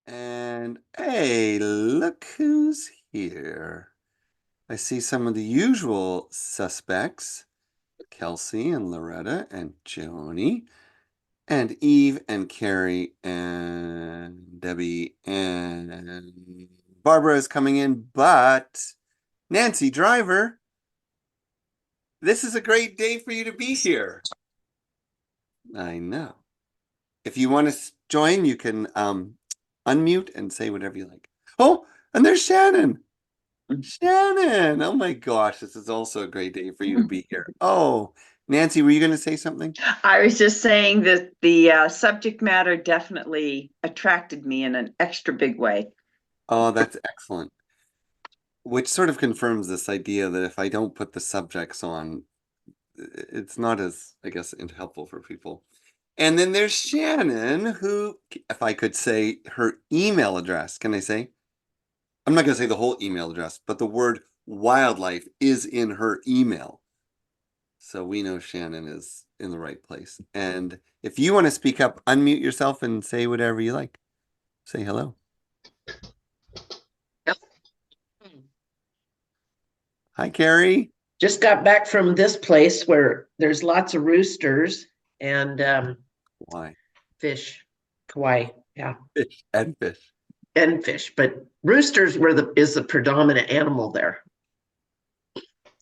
And hey, look who's here. I see some of the usual suspects, Kelsey and Loretta and Joni and Eve and Carrie and Debbie and Barbara is coming in, but Nancy Driver, this is a great day for you to be here. I know. If you want to join, you can unmute and say whatever you like. Oh, and there's Shannon. Shannon, oh my gosh, this is also a great day for you to be here. Oh, Nancy, were you going to say something? I was just saying that the subject matter definitely attracted me in an extra big way. Oh, that's excellent. Which sort of confirms this idea that if I don't put the subjects on, it's not as, I guess, helpful for people. And then there's Shannon, who, if I could say her email address, can I say? I'm not going to say the whole email address, but the word wildlife is in her email. So we know Shannon is in the right place. And if you want to speak up, unmute yourself and say whatever you like. Say hello. Hi, Carrie. Just got back from this place where there's lots of roosters and Why? fish. Kauai, yeah. Fish and fish. And fish, but roosters is the predominant animal there.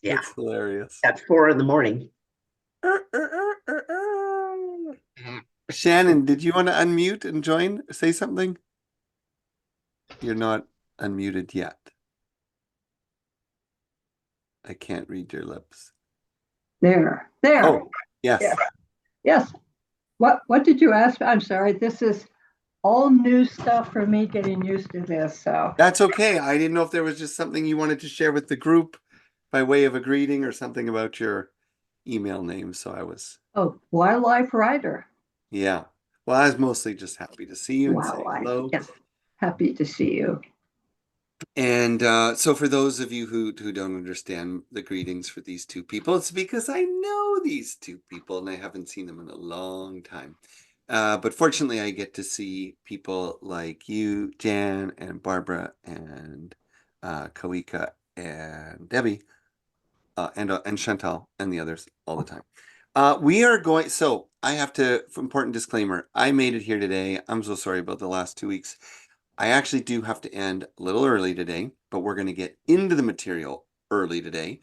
Yeah. That's hilarious. At 4 a.m. Shannon, did you want to unmute and join? Say something? You're not unmuted yet. I can't read your lips. There. Oh, yes. Yeah. Yes. What did you ask? I'm sorry. This is all new stuff for me getting used to this. So That's okay. I didn't know if there was just something you wanted to share with the group by way of a greeting or something about your email name. So I was. Oh, wildlife writer. Yeah. Well, I was mostly just happy to see you and say hello. Yes. Happy to see you. And so for those of you who don't understand the greetings for these two people, it's because I know these two people and I haven't seen them in a long time. But fortunately, I get to see people like you, Jan, and Barbara, and Kawika, and Debbie, and Chantal, and the others all the time. We are going, so I have to, important disclaimer, I made it here today. I'm so sorry about the last 2 weeks. I actually do have to end a little early today, but we're going to get into the material early today.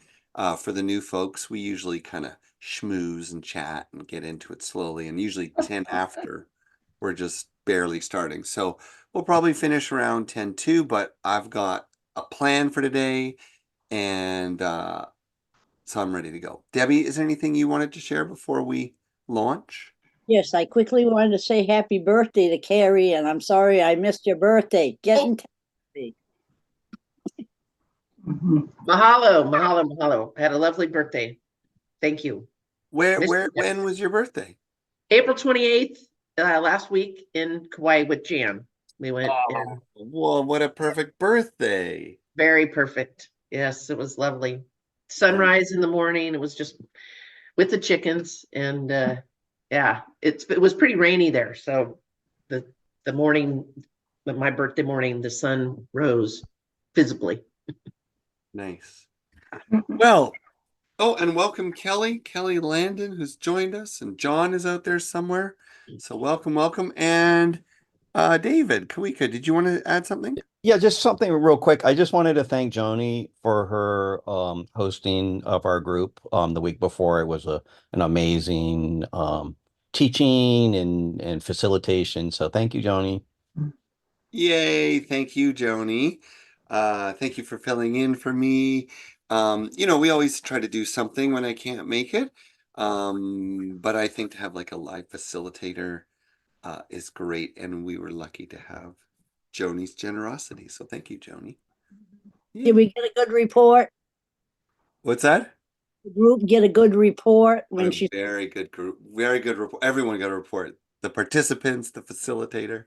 For the new folks, we usually kind of schmooze and chat and get into it slowly, and usually 10 after we're just barely starting. So we'll probably finish around 10:02, but I've got a plan for today, and so I'm ready to go. Debbie, is there anything you wanted to share before we launch? Yes, I quickly wanted to say happy birthday to Carrie, and I'm sorry I missed your birthday. Get in touch with me. Mahalo. Had a lovely birthday. Thank you. When was your birthday? April 28th, last week in Kauai with Jan. We went. Oh, well, what a perfect birthday. Very perfect. Yes, it was lovely. Sunrise in the morning. It was just with the chickens, and yeah, it was pretty rainy there. So the morning, my birthday morning, the sun rose visibly. Nice. Well, oh, and welcome Kelly Landon, who's joined us, and John is out there somewhere. So welcome. And David, Kawika, did you want to add something? Yeah, just something real quick. I just wanted to thank Joni for her hosting of our group the week before. It was an amazing teaching and facilitation. So thank you, Joni. Yay, thank you, Joni. Thank you for filling in for me. We always try to do something when I can't make it. But I think to have like a live facilitator is great, and we were lucky to have Joni's generosity. So thank you, Joni. Did we get a good report? What's that? The group get a good report when she. Very good group, very good report. Everyone got a report. The participants, the facilitator.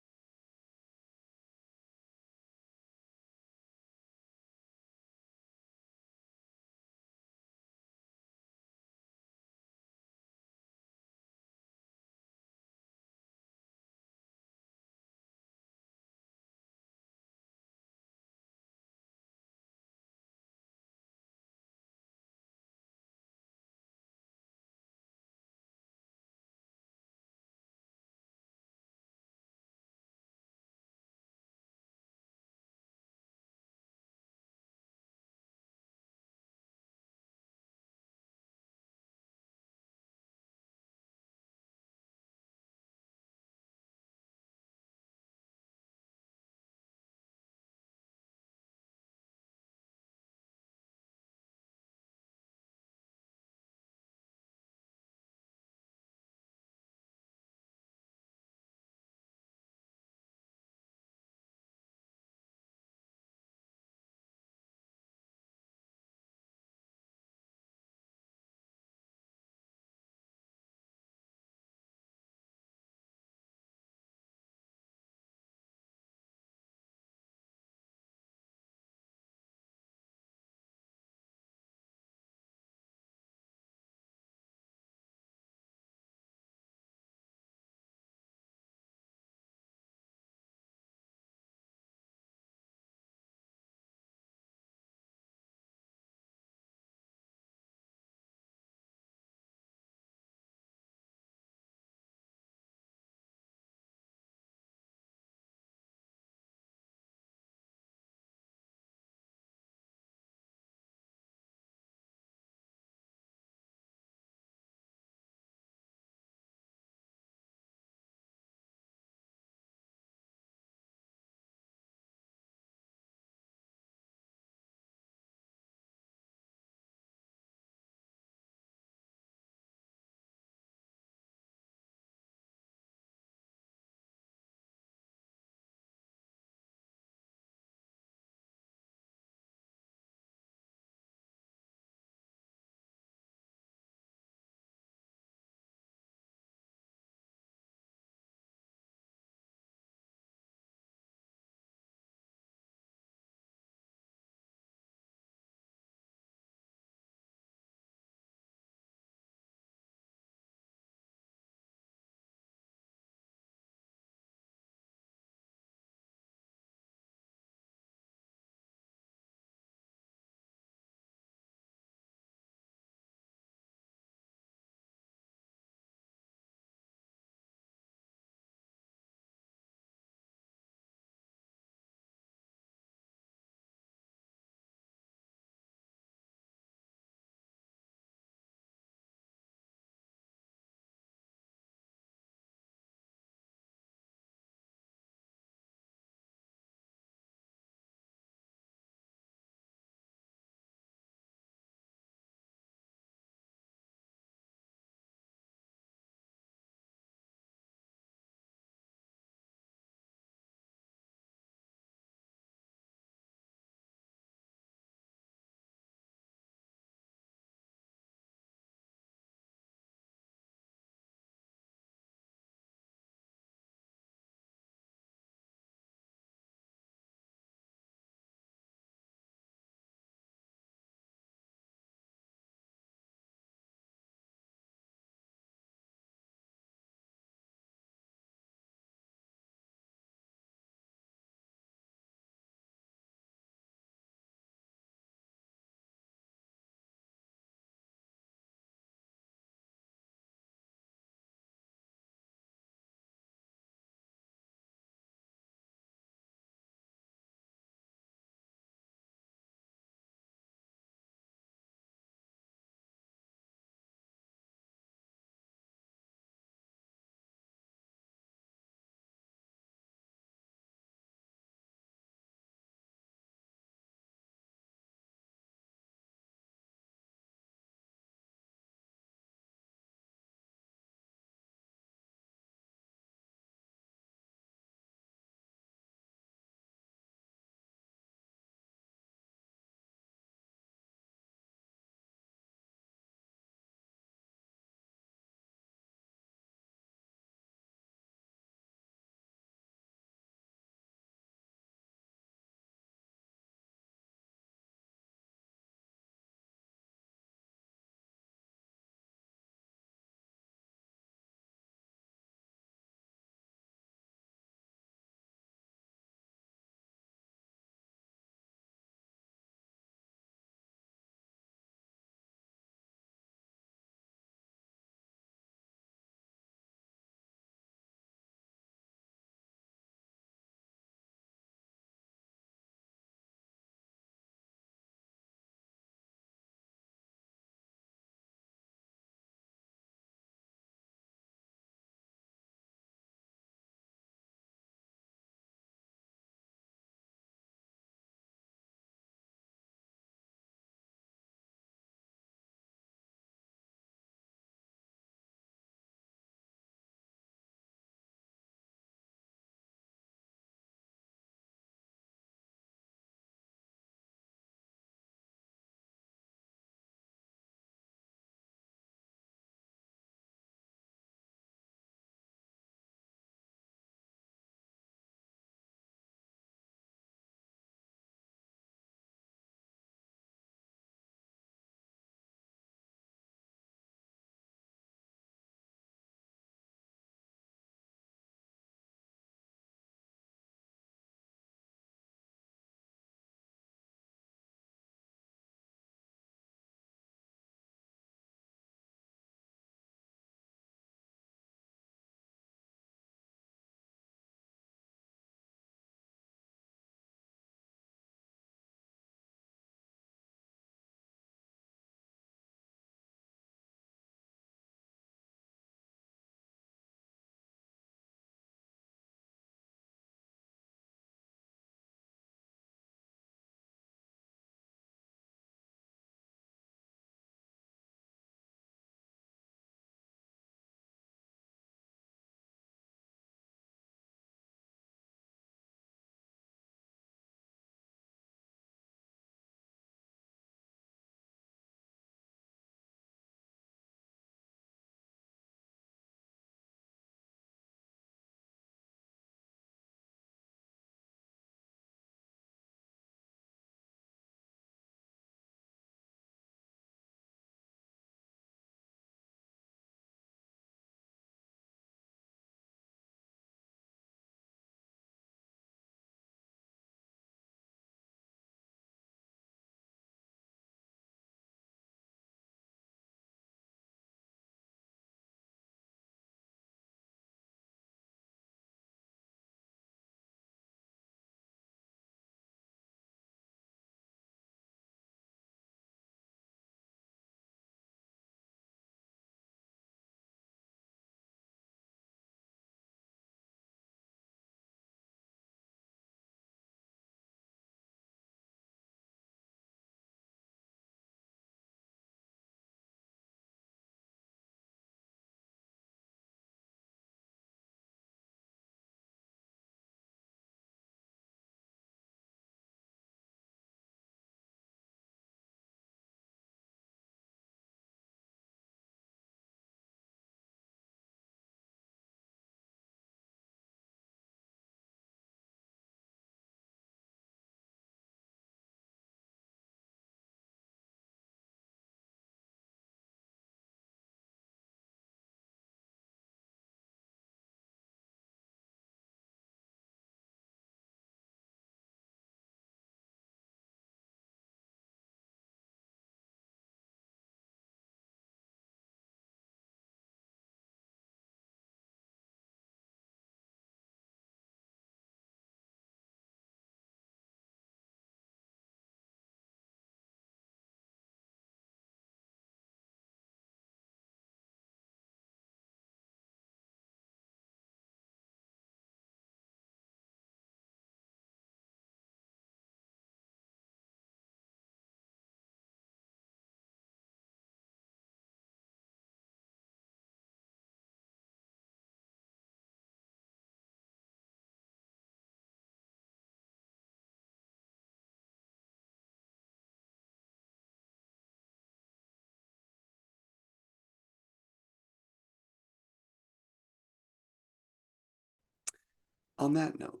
on that note,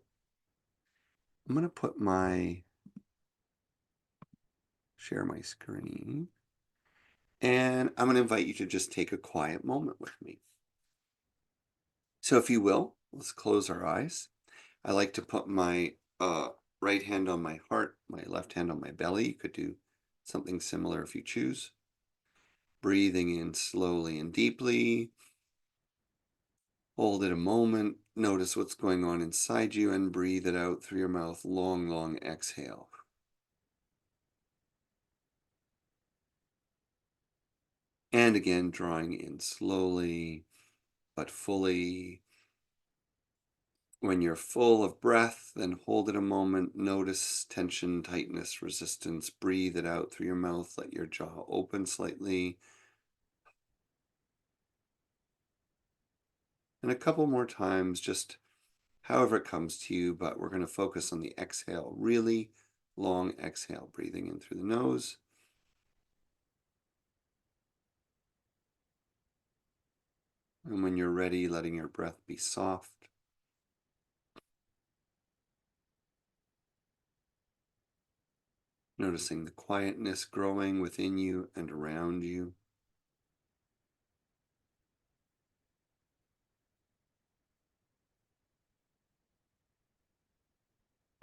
I'm going to share my screen, and I'm going to invite you to just take a quiet moment with me. So if you will, let's close our eyes. I like to put my right hand on my heart, my left hand on my belly. You could do something similar if you choose. Breathing in slowly and deeply. Hold it a moment. Notice what's going on inside you and breathe it out through your mouth. Long, long exhale. And again, drawing in slowly but fully. When you're full of breath, then hold it a moment. Notice tension, tightness, resistance. Breathe it out through your mouth. Let your jaw open slightly. And a couple more times, just however it comes to you, but we're going to focus on the exhale. Really long exhale, breathing in through the nose. And when you're ready, letting your breath be soft. Noticing the quietness growing within you and around you.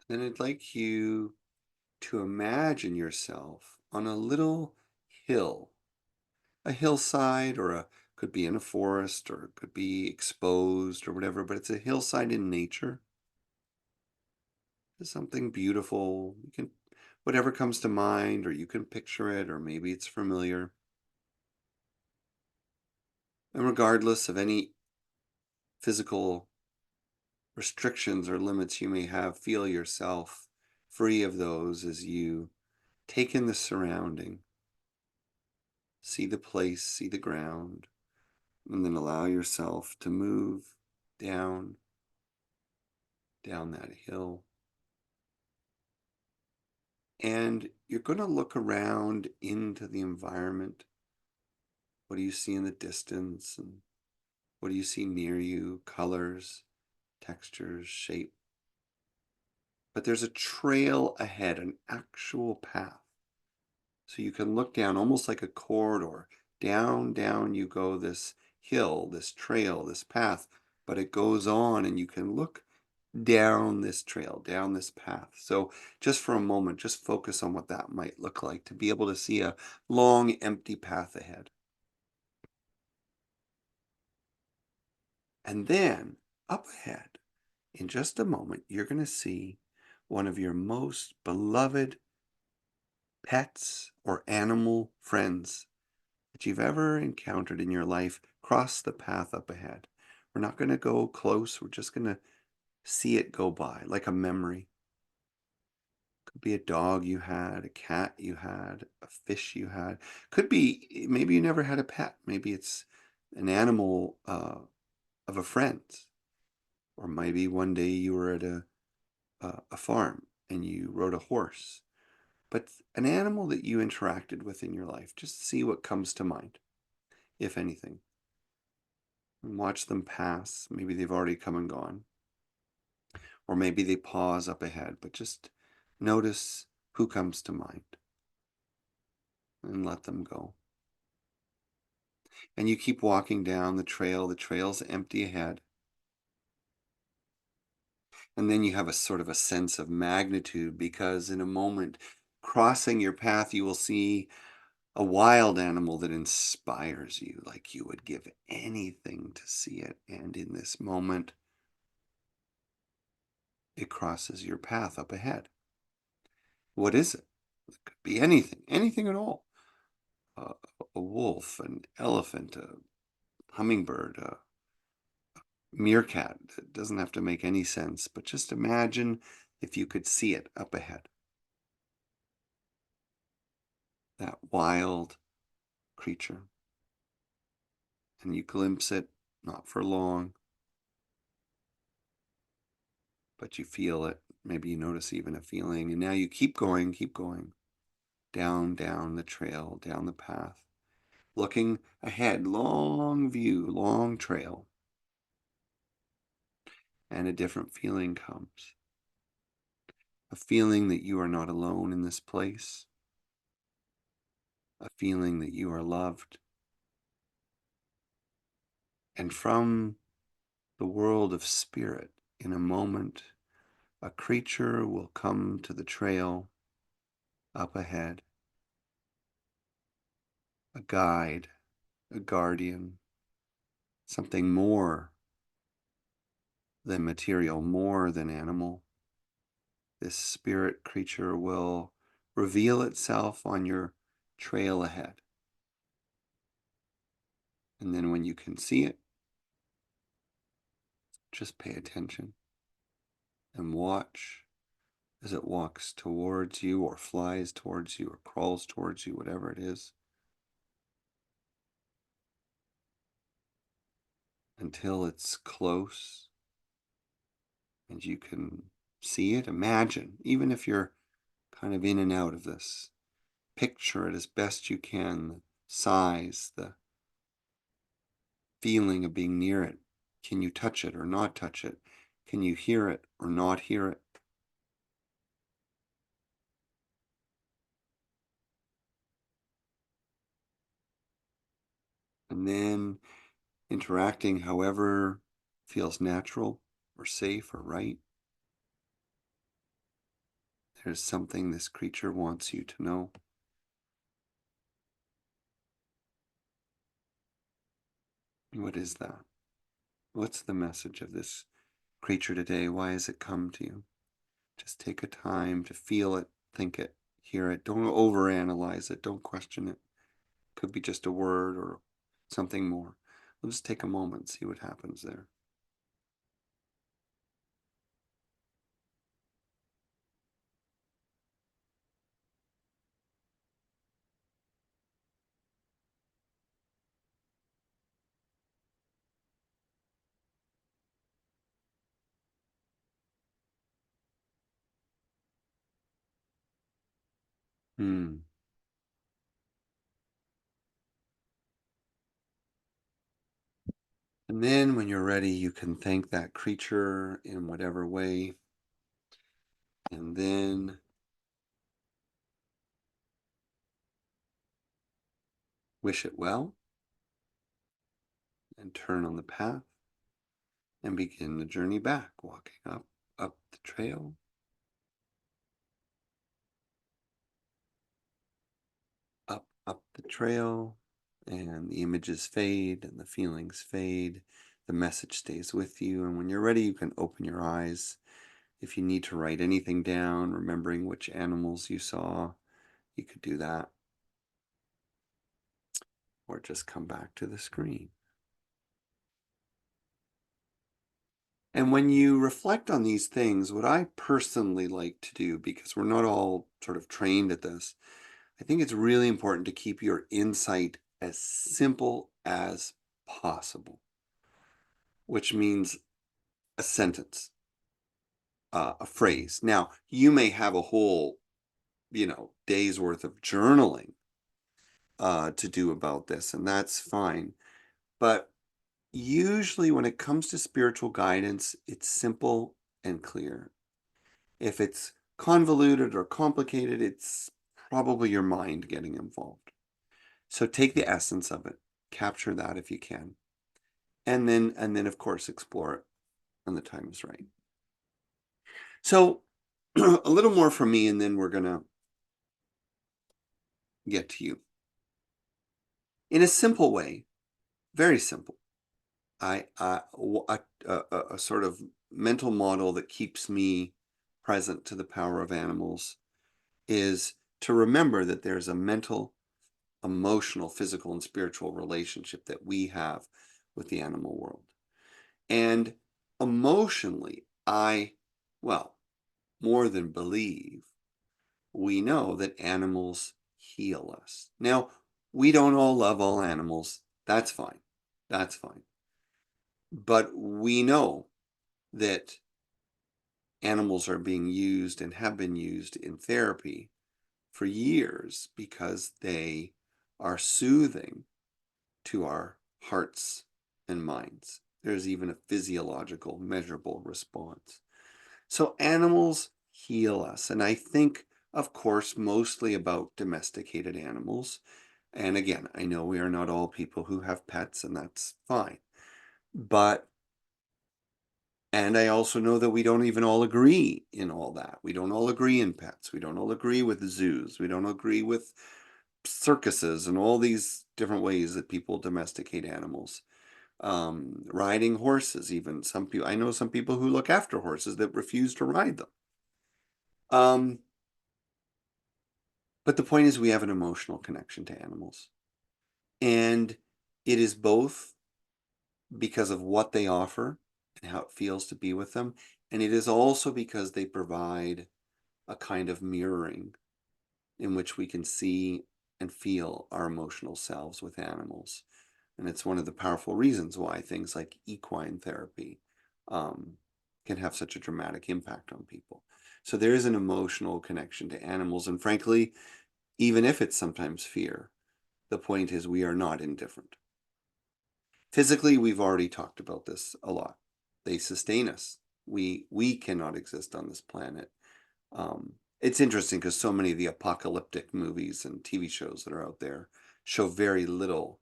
Then I'd like you to imagine yourself on a little hill, a hillside, or could be in a forest, or it could be exposed or whatever, but it's a hillside in nature. It's something beautiful. You can, whatever comes to mind, or you can picture it, or maybe it's familiar. And regardless of any physical restrictions or limits you may have, feel yourself free of those as you take in the surrounding. See the place, see the ground, and then allow yourself to move down that hill. And you're going to look around into the environment. What do you see in the distance? And what do you see near you? Colors, textures, shape. But there's a trail ahead, an actual path. So you can look down almost like a corridor. Down you go, this hill, this trail, this path, but it goes on and you can look down this trail, down this path. So just for a moment, just focus on what that might look like to be able to see a long, empty path ahead. And then up ahead, in just a moment, you're going to see one of your most beloved pets or animal friends that you've ever encountered in your life cross the path up ahead. We're not going to go close. We're just going to see it go by like a memory. Could be a dog you had, a cat you had, a fish you had. Could be, maybe you never had a pet. Maybe it's an animal of a friend. Or maybe one day you were at a farm and you rode a horse. But an animal that you interacted with in your life, just see what comes to mind, if anything. And watch them pass. Maybe they've already come and gone. Or maybe they pause up ahead, but just notice who comes to mind and let them go. And you keep walking down the trail's empty ahead. And then you have a sort of a sense of magnitude because in a moment, crossing your path, you will see a wild animal that inspires you, like you would give anything to see it. And in this moment, it crosses your path up ahead. What is it? It could be anything at all. A wolf, an elephant, a hummingbird, a meerkat. It doesn't have to make any sense, but just imagine if you could see it up ahead. That wild creature. And you glimpse it, not for long, but you feel it. Maybe you notice even a feeling. And now you keep going, down the trail, down the path, looking ahead, long view, long trail. and a different feeling comes. A feeling that you are not alone in this place. A feeling that you are loved. And from the world of spirit, in a moment, a creature will come to the trail up ahead. A guide, a guardian, something more than material, more than animal. This spirit creature will reveal itself on your trail ahead. And then when you can see it, just pay attention and watch as it walks towards you or flies towards you or crawls towards you, whatever it is, until it's close and you can see it. Imagine, even if you're kind of in and out of this, picture it as best you can, the size, the feeling of being near it. Can you touch it or not touch it? Can you hear it or not hear it? And then interacting however feels natural or safe or right. There's something this creature wants you to know. What is that? What's the message of this creature today? Why has it come to you? Just take a time to feel it, think it, hear it. Don't overanalyze it. Don't question it. Could be just a word or something more. We'll just take a moment, see what happens there. Hmm. And then when you're ready, you can thank that creature in whatever way. And then wish it well and turn on the path and begin the journey back, walking up the trail, up the trail, and the images fade and the feelings fade. The message stays with you. And when you're ready, you can open your eyes. If you need to write anything down, remembering which animals you saw, you could do that. Or just come back to the screen. And when you reflect on these things, what I personally like to do, because we're not all sort of trained at this, I think it's really important to keep your insight as simple as possible, which means a sentence, a phrase. Now, you may have a whole, day's worth of journaling to do about this, and that's fine. But usually when it comes to spiritual guidance, it's simple and clear. If it's convoluted or complicated, it's probably your mind getting involved. So take the essence of it, capture that if you can, and then of course explore it when the time is right. So a little more from me, and then we're gonna get to you. In a simple way, very simple. A sort of mental model that keeps me present to the power of animals is to remember that there's a mental, emotional, physical, and spiritual relationship that we have with the animal world. And emotionally, more than believe, we know that animals heal us. Now, we don't all love all animals. That's fine. That's fine. But we know that animals are being used and have been used in therapy for years because they are soothing to our hearts and minds. There's even a physiological, measurable response. So animals heal us. And I think, of course, mostly about domesticated animals. And again, I know we are not all people who have pets, and that's fine. And I also know that we don't even all agree in all that. We don't all agree in pets. We don't all agree with zoos. We don't agree with circuses and all these different ways that people domesticate animals. Riding horses, even some people, I know some people who look after horses that refuse to ride them. But the point is, we have an emotional connection to animals. And it is both because of what they offer and how it feels to be with them. And it is also because they provide a kind of mirroring in which we can see and feel our emotional selves with animals. And it's one of the powerful reasons why things like equine therapy can have such a dramatic impact on people. So there is an emotional connection to animals. And frankly, even if it's sometimes fear, the point is we are not indifferent. Physically, we've already talked about this a lot. They sustain us. We cannot exist on this planet. It's interesting because so many of the apocalyptic movies and TV shows that are out there show very little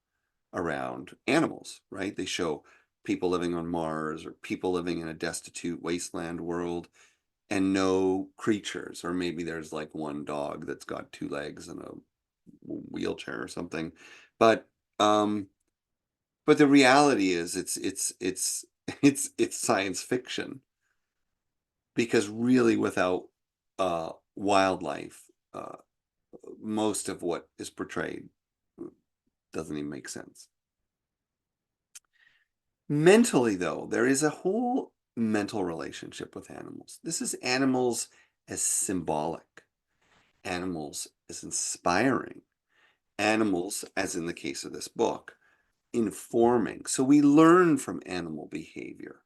around animals, right? They show people living on Mars or people living in a destitute wasteland world and no creatures, or maybe there's like one dog that's got two legs and a wheelchair or something. But the reality is it's science fiction, because really without wildlife, most of what is portrayed doesn't even make sense. Mentally, though, there is a whole mental relationship with animals. This is animals as symbolic, animals as inspiring, animals, as in the case of this book, informing. So we learn from animal behavior.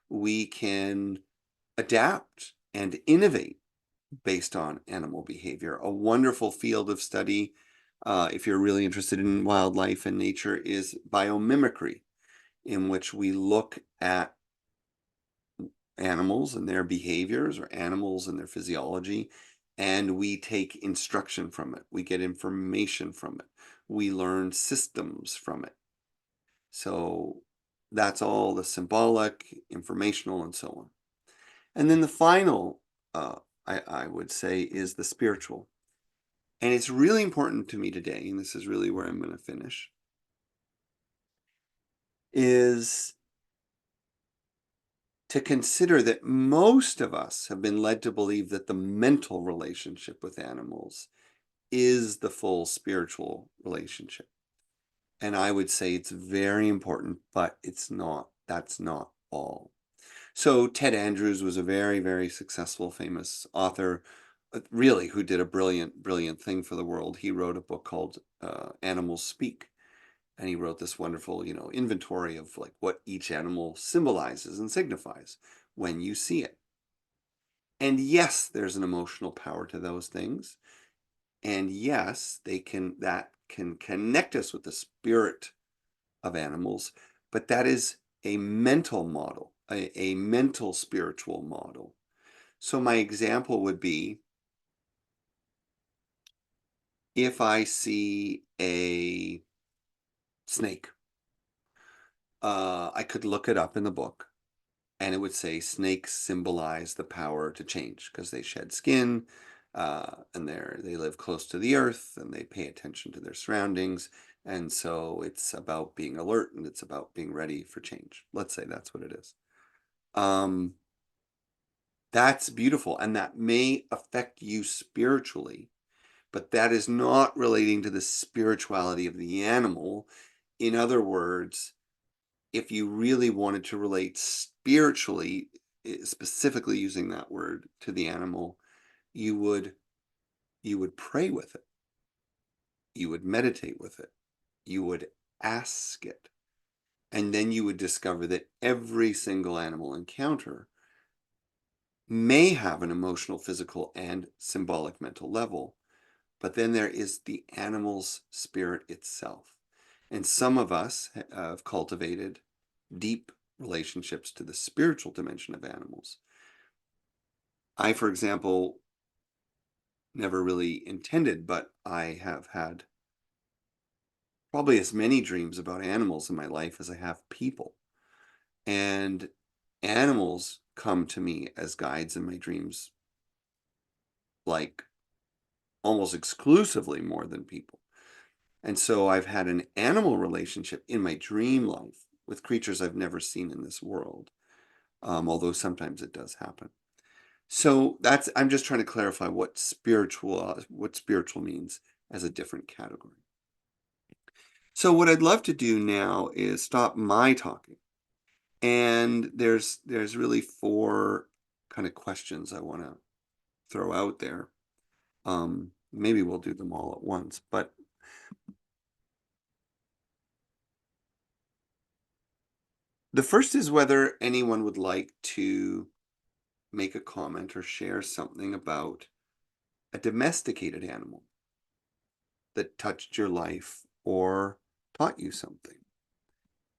We can adapt and innovate based on animal behavior. A wonderful field of study, if you're really interested in wildlife and nature, is biomimicry, in which we look at animals and their behaviors, or animals and their physiology, and we take instruction from it. We get information from it. We learn systems from it. So that's all the symbolic, informational, and so on. And then the final, I would say, is the spiritual. And it's really important to me today, and this is really where I'm going to finish, is to consider that most of us have been led to believe that the mental relationship with animals is the full spiritual relationship. And I would say it's very important, but it's not. That's not all. So Ted Andrews was a very, very successful, famous author, really, who did a brilliant, brilliant thing for the world. He wrote a book called Animals Speak. And he wrote this wonderful, inventory of like what each animal symbolizes and signifies when you see it. And yes, there's an emotional power to those things. And yes, that can connect us with the spirit of animals, but that is a mental model, a mental spiritual model. So my example would be, if I see a snake, I could look it up in the book, and it would say snakes symbolize the power to change because they shed skin, and they live close to the earth, and they pay attention to their surroundings. And so it's about being alert, and it's about being ready for change. Let's say that's what it is. That's beautiful, and that may affect you spiritually, but that is not relating to the spirituality of the animal. In other words, if you really wanted to relate spiritually, specifically using that word, to the animal, you would pray with it. You would meditate with it. You would ask it. And then you would discover that every single animal encounter may have an emotional, physical, and symbolic mental level. But then there is the animal's spirit itself. And some of us have cultivated deep relationships to the spiritual dimension of animals. I, for example, never really intended, but I have had probably as many dreams about animals in my life as I have people. And animals come to me as guides in my dreams, like almost exclusively more than people. And so I've had an animal relationship in my dream life with creatures I've never seen in this world, although sometimes it does happen. So I'm just trying to clarify what spiritual means as a different category. So what I'd love to do now is stop my talking. And there's really 4 kind of questions I want to throw out there. Maybe we'll do them all at once, but the first is whether anyone would like to make a comment or share something about a domesticated animal that touched your life or taught you something.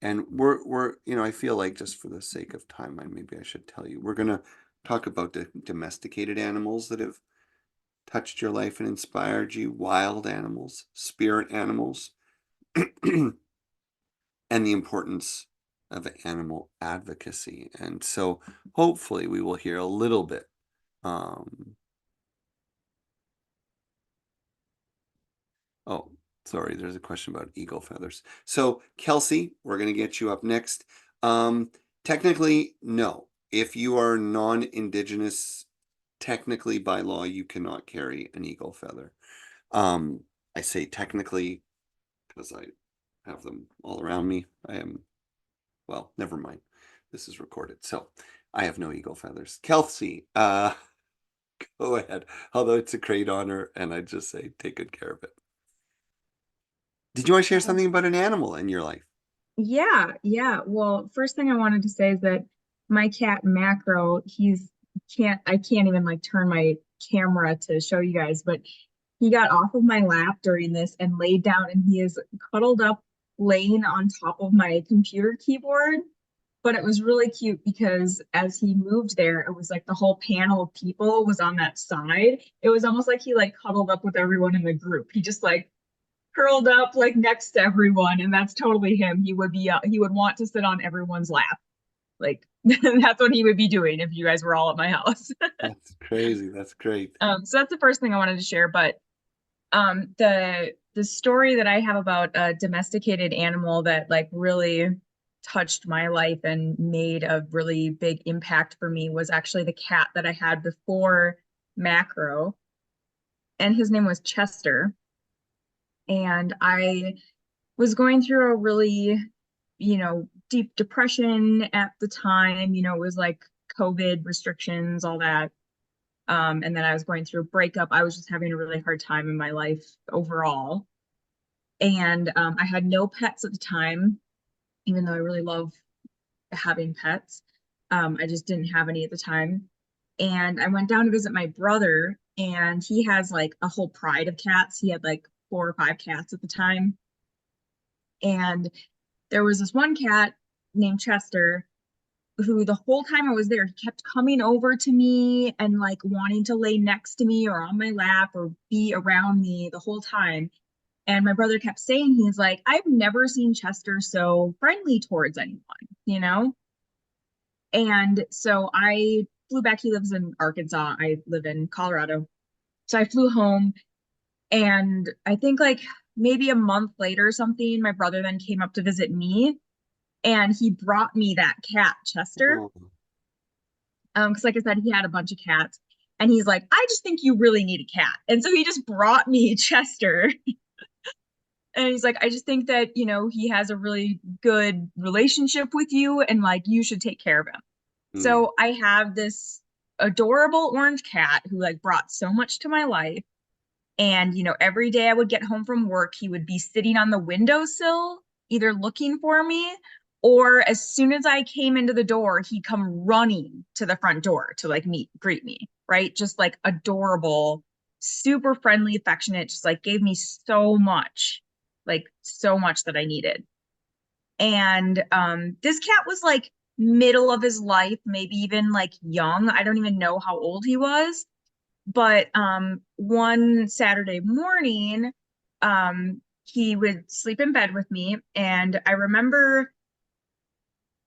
And we're I feel like, just for the sake of time, maybe I should tell you, we're going to talk about the domesticated animals that have touched your life and inspired you, wild animals, spirit animals, and the importance of animal advocacy. And so hopefully we will hear a little bit. Oh, sorry, there's a question about eagle feathers. So Kelsey, we're going to get you up next. Technically, no. If you are non-Indigenous, technically by law, you cannot carry an eagle feather. I say technically because I have them all around me. Well, never mind. This is recorded, so I have no eagle feathers. Kelsey, go ahead. Although it's a great honor, and I just say take good care of it. Did you want to share something about an animal in your life? Yeah. Well, first thing I wanted to say is that my cat Macro, I can't even like turn my camera to show you guys, but he got off of my lap during this and laid down, and he is cuddled up, laying on top of my computer keyboard. But it was really cute because as he moved there, it was like the whole panel of people was on that side. It was almost like he like cuddled up with everyone in the group. He just like curled up like next to everyone, and that's totally him. He would want to sit on everyone's lap. Like that's what he would be doing if you guys were all at my house. That's crazy. That's great. So that's the first thing I wanted to share. But the story that I have about a domesticated animal that like really touched my life and made a really big impact for me was actually the cat that I had before Macro, and his name was Chester. And I was going through a really, deep depression at the time. It was like COVID restrictions, all that. And then I was going through a breakup. I was just having a really hard time in my life overall. And I had no pets at the time, even though I really love having pets. I just didn't have any at the time. And I went down to visit my brother, and he has like a whole pride of cats. He had like 4 or 5 cats at the time. And there was this one cat named Chester who the whole time I was there, he kept coming over to me and like wanting to lay next to me or on my lap or be around me the whole time. And my brother kept saying, he's like, I've never seen Chester so friendly towards anyone. And so I flew back. He lives in Arkansas. I live in Colorado. So I flew home, and I think like maybe a month later or something, my brother then came up to visit me, and he brought me that cat, Chester. Oh, Because like I said, he had a bunch of cats, and he's like, I just think you really need a cat. And so he just brought me Chester. And he's like, I just think that, he has a really good relationship with you, and like you should take care of him. So I have this adorable orange cat who like brought so much to my life. And, every day I would get home from work, he would be sitting on the windowsill, either looking for me, or as soon as I came into the door, he'd come running to the front door to like greet me, right? Just like adorable, super friendly, affectionate, just like gave me so much that I needed. And this cat was like middle of his life, maybe even like young. I don't even know how old he was. But one Saturday morning, he would sleep in bed with me, and I remember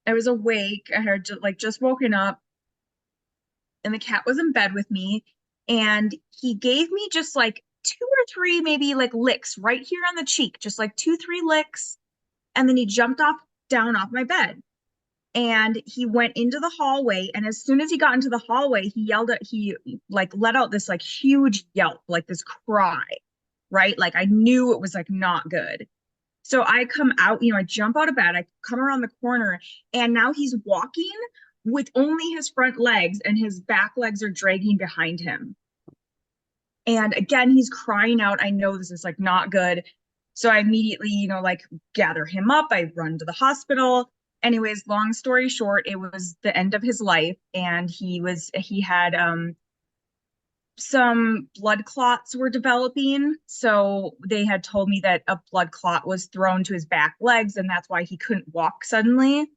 I was awake. I had just woken up, and the cat was in bed with me, and he gave me just like two or three maybe like licks right here on the cheek, just like two, three licks, and then he jumped off down off my bed. And he went into the hallway, and as soon as he got into the hallway, he like let out this like huge yelp, like this cry, right? Like I knew it was like not good. So I come out, I jump out of bed, I come around the corner, and now he's walking with only his front legs, and his back legs are dragging behind him. And again, he's crying out. I know this is like not good. So I immediately, like gather him up. I run to the hospital. Anyways, long story short, it was the end of his life, and he had some blood clots were developing. So they had told me that a blood clot was thrown to his back legs, and that's why he couldn't walk suddenly.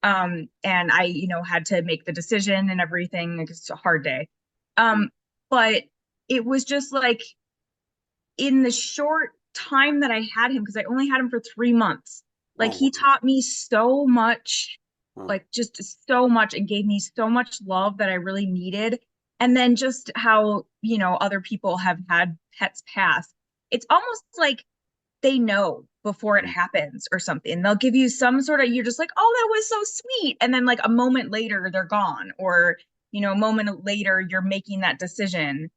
And I, had to make the decision and everything. It's a hard day. But it was just like in the short time that I had him, because I only had him for 3 months, like he taught me so much, like just so much, and gave me so much love that I really needed. And then just how, other people have had pets pass. It's almost like they know before it happens or something. They'll give you some sort of, you're just like, oh, that was so sweet. And then like a moment later, they're gone. Or, a moment later, you're making that decision.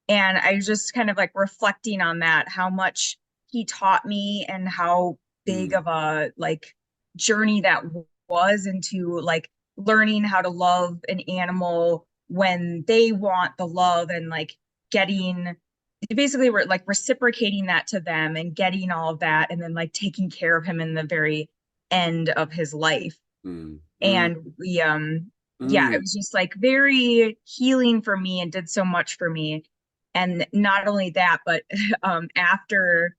And I was just kind of like reflecting on that, how much he taught me and how big of a like journey that was into like learning how to love an animal when they want the love, and like getting basically we're like reciprocating that to them and getting all of that, and then like taking care of him in the very end of his life. And we yeah, it was just like very healing for me and did so much for me. And not only that, but after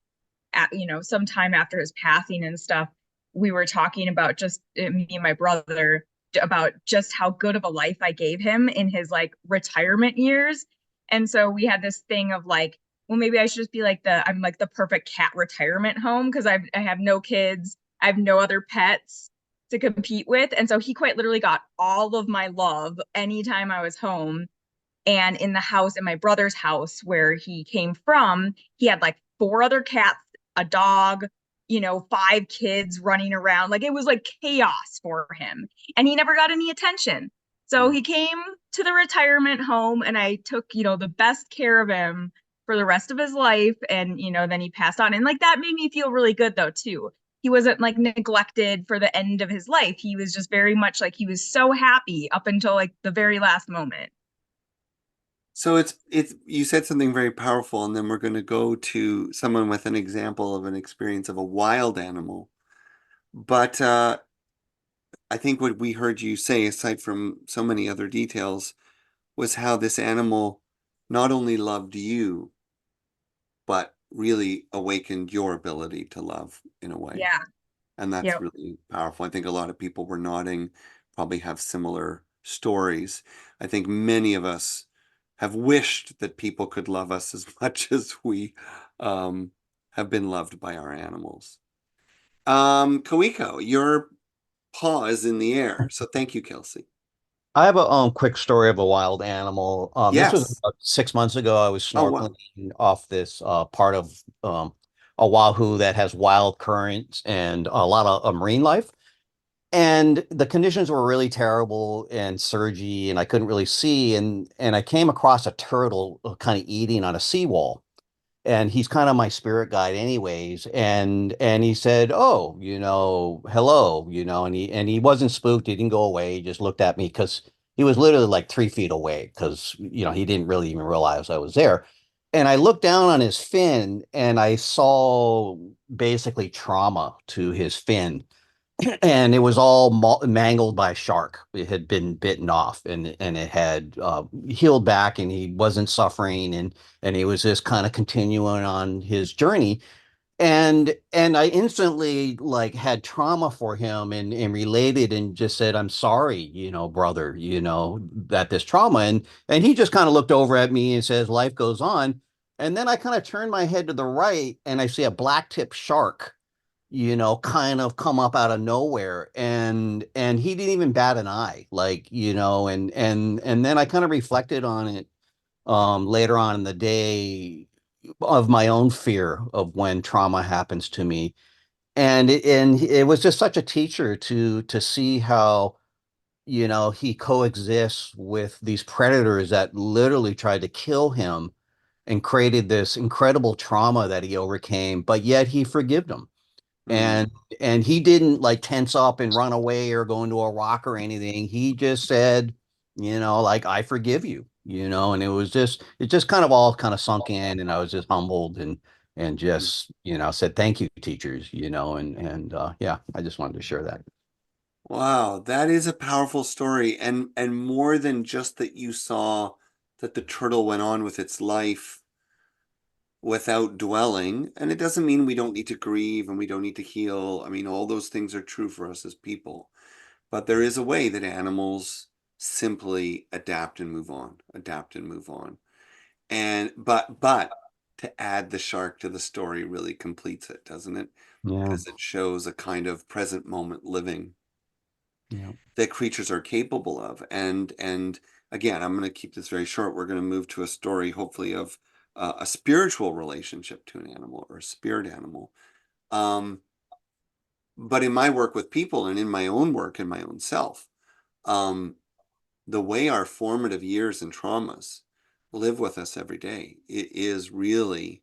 sometime after his passing and stuff, we were talking about just me and my brother about just how good of a life I gave him in his like retirement years. And so we had this thing of like, well, maybe I should just be like I'm like the perfect cat retirement home, because I have no kids, I have no other pets to compete with. And so he quite literally got all of my love anytime I was home. And in the house, in my brother's house where he came from, he had like 4 other cats, a dog, 5 kids running around. Like it was like chaos for him. And he never got any attention. So he came to the retirement home, and I took, the best care of him for the rest of his life. And, then he passed on. And like that made me feel really good though, too. He wasn't like neglected for the end of his life. He was just very much like he was so happy up until like the very last moment. So it's you said something very powerful, and then we're going to go to someone with an example of an experience of a wild animal. But I think what we heard you say, aside from so many other details, was how this animal not only loved you, but really awakened your ability to love in a way. Yeah. And that's Yep. really powerful. I think a lot of people were nodding, probably have similar stories. I think many of us have wished that people could love us as much as we have been loved by our animals. Koiko, your paw is in the air. So thank you, Kelsey. I have a quick story of a wild animal. This was Yes. about 6 months ago. I was Oh, wow. snorkeling off this part of Oahu that has wild currents and a lot of marine life. And the conditions were really terrible and surgy, and I couldn't really see. And I came across a turtle kind of eating on a seawall, and he's kind of my spirit guide anyways. And he said, oh, hello, and he wasn't spooked. He didn't go away. He just looked at me because he was literally like 3 feet away, because he didn't really even realize I was there. And I looked down on his fin, and I saw basically trauma to his fin, and it was all mangled by a shark. It had been bitten off, and it had healed back, and he wasn't suffering, and he was just kind of continuing on his journey. and I instantly like had trauma for him and related and just said, I'm sorry, brother, that this trauma. And he just kind of looked over at me and says, life goes on. And then I kind of turned my head to the right and I see a black tip shark, kind of come up out of nowhere. And he didn't even bat an eye, like, and then I kind of reflected on it later on in the day of my own fear of when trauma happens to me. And it was just such a teacher to see how, he coexists with these predators that literally tried to kill him and created this incredible trauma that he overcame, but yet he forgave them. Mm. And he didn't like tense up and run away or go into a rock or anything. He just said, like, I forgive you, and it just kind of all kind of sunk in, and I was just humbled and just, said thank you, teachers, and yeah, I just wanted to share that. Wow, that is a powerful story, and more than just that you saw that the turtle went on with its life without dwelling. And it doesn't mean we don't need to grieve and we don't need to heal. I mean, all those things are true for us as people. But there is a way that animals simply adapt and move on, adapt and move on. And but to add the shark to the story really completes it, doesn't it? Yeah. Because it shows a kind of present moment living Yeah. that creatures are capable of. And again, I'm going to keep this very short. We're going to move to a story, hopefully, of a spiritual relationship to an animal or a spirit animal. But in my work with people and in my own work in my own self, um, the way our formative years and traumas live with us every day, it is really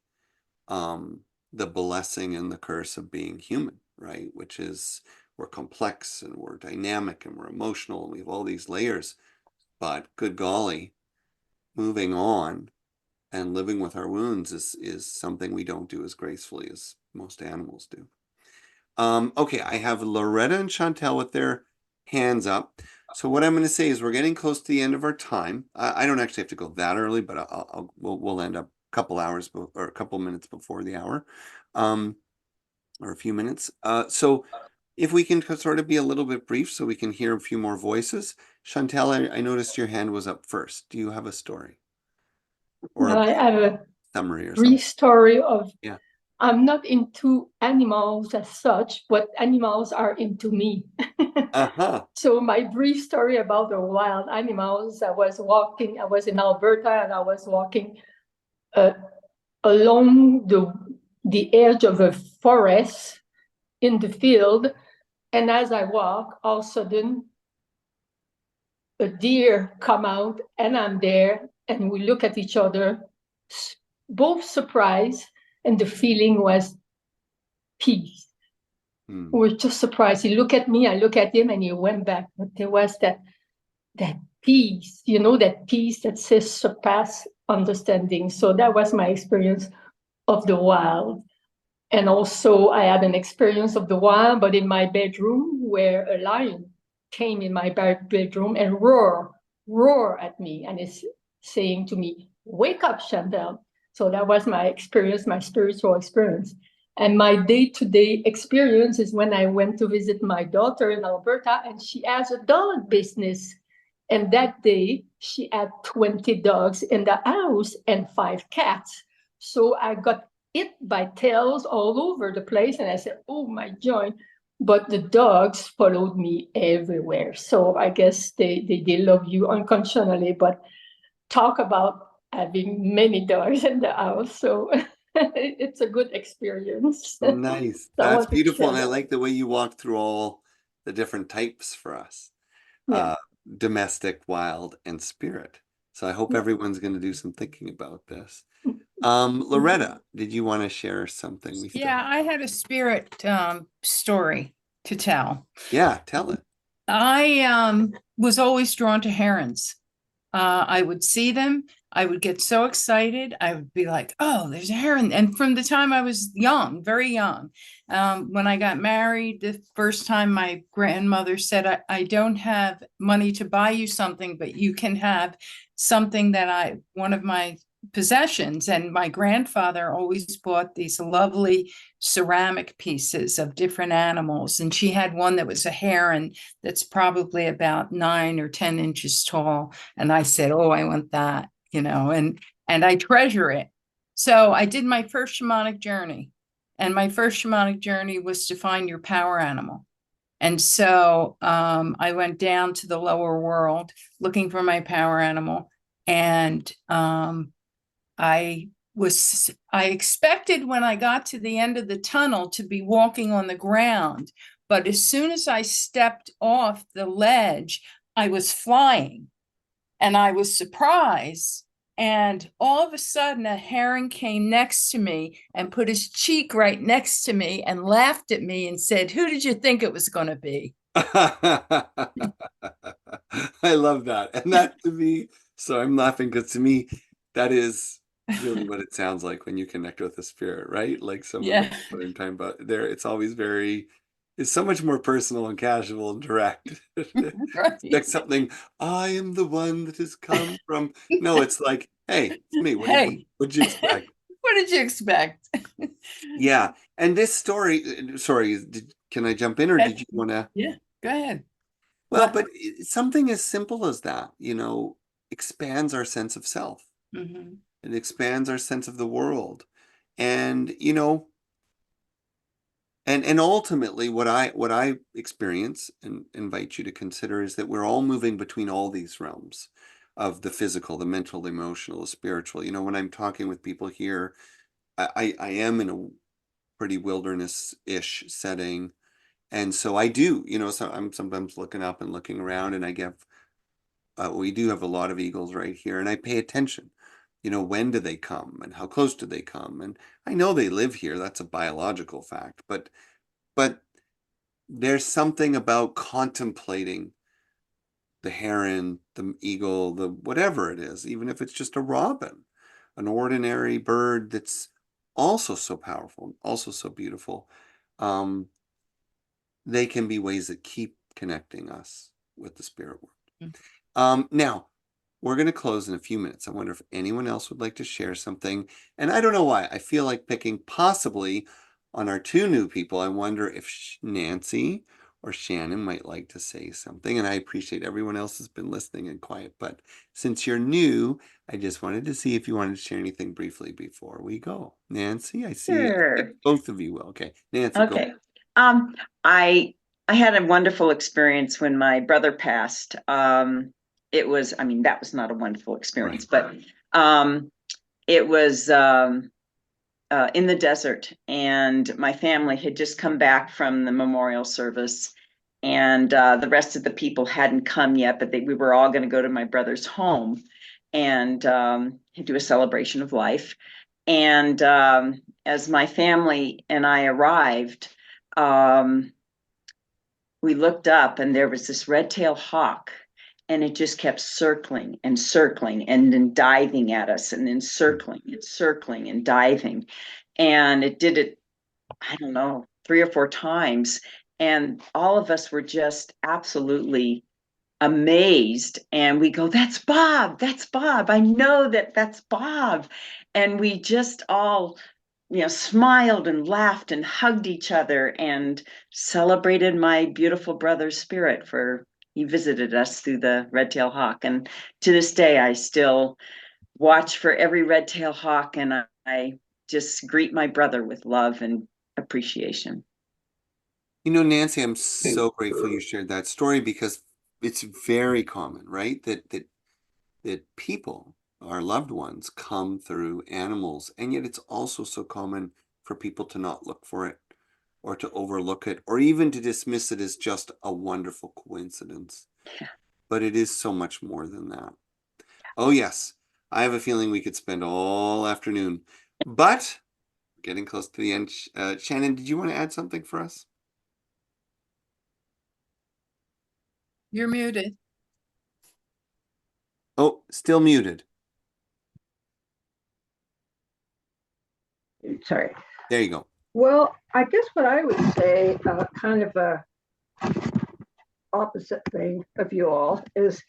um, the blessing and the curse of being human, right? Which is we're complex and we're dynamic and we're emotional and we have all these layers. But good golly, moving on and living with our wounds is something we don't do as gracefully as most animals do. Okay, I have Loretta and Chantel with their hands up. So what I'm going to say is we're getting close to the end of our time. I don't actually have to go that early, but we'll end up a couple hours or a couple minutes before the hour, or a few minutes. So if we can sort of be a little bit brief so we can hear a few more voices. Chantel, I noticed your hand was up first. Do you have a story or Well, a I have a summary or something? brief story of, Yeah. I'm not into animals as such, but animals are into me. Uh-huh. So my brief story about the wild animals, I was in Alberta and I was walking along the edge of a forest in the field. And as I walk, all of a sudden, a deer come out and I'm there and we look at each other, both surprised, and the feeling was peace. We're just surprised. He looked at me, I look at him, and he went back. But there was that peace, that peace that says surpass understanding. So that was my experience of the wild. And also I had an experience of the wild, but in my bedroom, where a lion came in my bedroom and roar at me, and is saying to me, wake up, Chantel. So that was my experience, my spiritual experience. And my day-to-day experience is when I went to visit my daughter in Alberta, and she has a dog business. And that day, she had 20 dogs in the house and 5 cats. So I got hit by tails all over the place, and I said, oh, my joint. But the dogs followed me everywhere. So I guess they love you unconditionally, but talk about having many dogs in the house. So it's a good experience. Nice. So I That's want to beautiful. share And I that. like the way you walked through all the different types for us. Yeah. Domestic, wild, and spirit. So I hope everyone's going to do some thinking about this. Loretta, did you want to share something? We still Yeah, I had a spirit story to tell. Yeah, tell it. I was always drawn to herons. I would see them. I would get so excited. I would be like, oh, there's a heron. And from the time I was young, very young, when I got married, the first time my grandmother said, I don't have money to buy you something, but you can have something that one of my possessions. And my grandfather always bought these lovely ceramic pieces of different animals. And she had one that was a heron that's probably about 9 or 10 inches tall. And I said, oh, I want that, and I treasure it. So I did my first shamanic journey. And my first shamanic journey was to find your power animal. And so I went down to the lower world looking for my power animal. And I expected when I got to the end of the tunnel to be walking on the ground. But as soon as I stepped off the ledge, I was flying. And I was surprised. And all of a sudden, a heron came next to me and put his cheek right next to me and laughed at me and said, "Who did you think it was going to be?" I love that. And that to me, so I'm laughing because to me, that is really what it sounds like when you connect with the spirit, right? Like some of what I'm talking about there, it's always it's so much more personal and casual and direct. Right. Expect something, I am the one that has come from. No, it's like, hey, it's me. What'd you expect? What did you expect? Yeah. And this story, sorry, can I jump in or did you want to? Yeah, go ahead. Well, but something as simple as that, expands our sense of self. Mm-hmm. It expands our sense of the world. And, and ultimately what I experience and invite you to consider is that we're all moving between all these realms of the physical, the mental, the emotional, the spiritual. When I'm talking with people here, I am in a pretty wilderness-ish setting. And so I do, so I'm sometimes looking up and looking around and we do have a lot of eagles right here and I pay attention, when do they come and how close do they come? And I know they live here. That's a biological fact, but there's something about contemplating the heron, the eagle, the whatever it is, even if it's just a robin, an ordinary bird that's also so powerful, also so beautiful. They can be ways that keep connecting us with the spirit world. Now, we're going to close in a few minutes. I wonder if anyone else would like to share something. And I don't know why. I feel like picking possibly on our two new people. I wonder if Nancy or Shannon might like to say something. And I appreciate everyone else has been listening and quiet. But since you're new, I just wanted to see if you wanted to share anything briefly before we go. Nancy, I see. Sure. I think both of you will. Okay. Nancy, Okay. go. I had a wonderful experience when my brother passed. That was not a wonderful experience, but it was in the desert, and my family had just come back from the memorial service, and the rest of the people hadn't come yet, but we were all going to go to my brother's home and do a celebration of life. And as my family and I arrived, we looked up and there was this red-tailed hawk, and it just kept circling and circling and then diving at us and then circling and circling and diving. And it did it, I don't know, 3 or 4 times. And all of us were just absolutely amazed. And we go, that's Bob. That's Bob. I know that's Bob. And we just all smiled and laughed and hugged each other and celebrated my beautiful brother's spirit for he visited us through the red-tailed hawk. And to this day, I still watch for every red-tailed hawk, and I just greet my brother with love and appreciation. Nancy, I'm so grateful you shared that story because it's very common, right? That people, our loved ones, come through animals, and yet it's also so common for people to not look for it or to overlook it or even to dismiss it as just a wonderful coincidence. Yeah. But it is so much more than that. Oh yes, I have a feeling we could spend all afternoon, but getting close to the end. Shannon, did you want to add something for us? You're muted. Oh, still muted. Sorry. There you go. Well, I guess what I would say, kind of a opposite thing of you all, is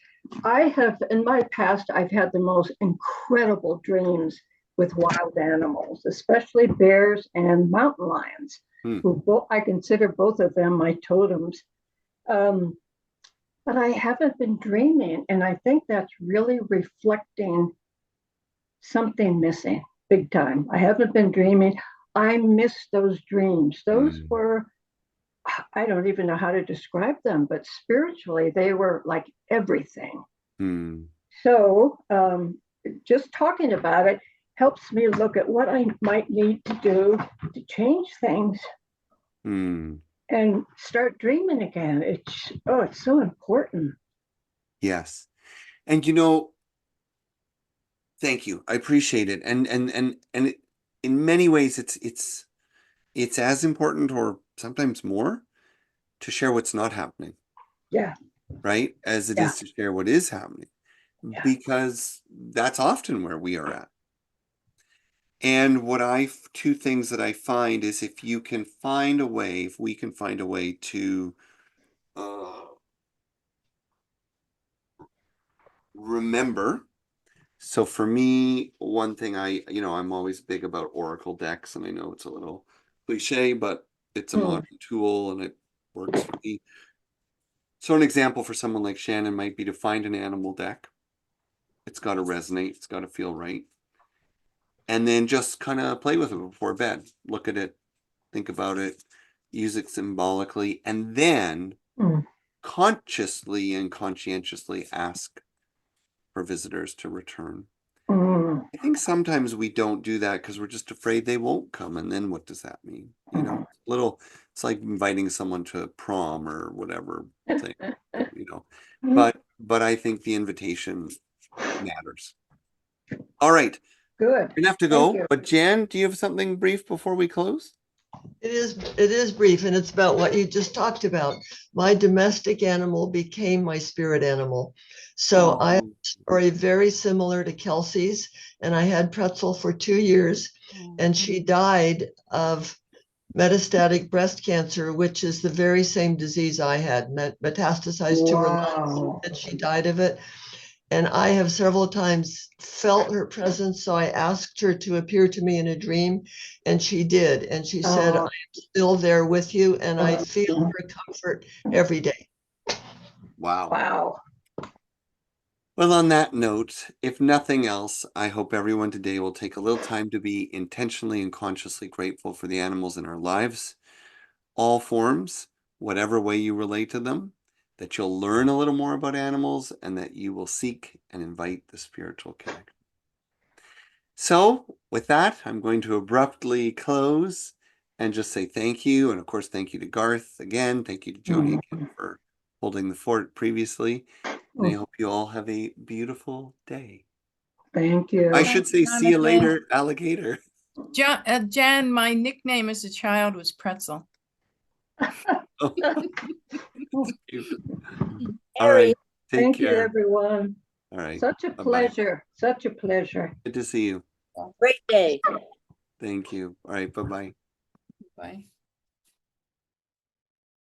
I have, in my past, I've had the most incredible dreams with wild animals, especially bears and mountain lions, who both, I consider both of them my totems. But I haven't been dreaming, and I think that's really reflecting something missing big time. I haven't been dreaming. I miss those dreams. Those were, I don't even know how to describe them, but spiritually, they were like everything. So just talking about it helps me look at what I might need to do to change things and start dreaming again. It's so important. Yes. And you know, thank you. I appreciate it. And it, in many ways it's as important or sometimes more to share what's not happening. Yeah. Right? As it is to share what is happening. Because that's often where we are at. And two things that I find is if we can find a way to remember. So for me, one thing I'm always big about Oracle decks, and I know it's a little cliche, but it's a modern tool and it works for me. So an example for someone like Shannon might be to find an animal deck. It's got to resonate. It's got to feel right. And then just kind of play with it before bed. Look at it, think about it, use it symbolically, and then consciously and conscientiously ask for visitors to return. I think sometimes we don't do that because we're just afraid they won't come. And then what does that mean? You know, it's like inviting someone to prom or whatever thing, you know, but I think the invitation matters. All right. Good. You're gonna have to go, but Jan, do you have something brief before we close? It is brief, and it's about what you just talked about. My domestic animal became my spirit animal. So I have a story very similar to Kelsey's, and I had Pretzel for 2 years, and she died of metastatic breast cancer, which is the very same disease I had, metastasized to her lungs, and she died of it. And I have several times felt her presence. So I asked her to appear to me in a dream, and she did. And she said, I'm still there with you, and I feel her comfort every day. Wow. Wow. Well, on that note, if nothing else, I hope everyone today will take a little time to be intentionally and consciously grateful for the animals in our lives, all forms, whatever way you relate to them, that you'll learn a little more about animals and that you will seek and invite the spiritual connection. So with that, I'm going to abruptly close and just say thank you. And of course, thank you to Garth again. Thank you to Joni again for holding the fort previously. And I hope you all have a beautiful day. Thank you. I should say, see you later, alligator. Jan, my nickname as a child was Pretzel. All right. Thank Take care. you, everyone. All right. Such a pleasure. Such a pleasure. Good to see you. Great day. Thank you. All right. Bye-bye. Bye.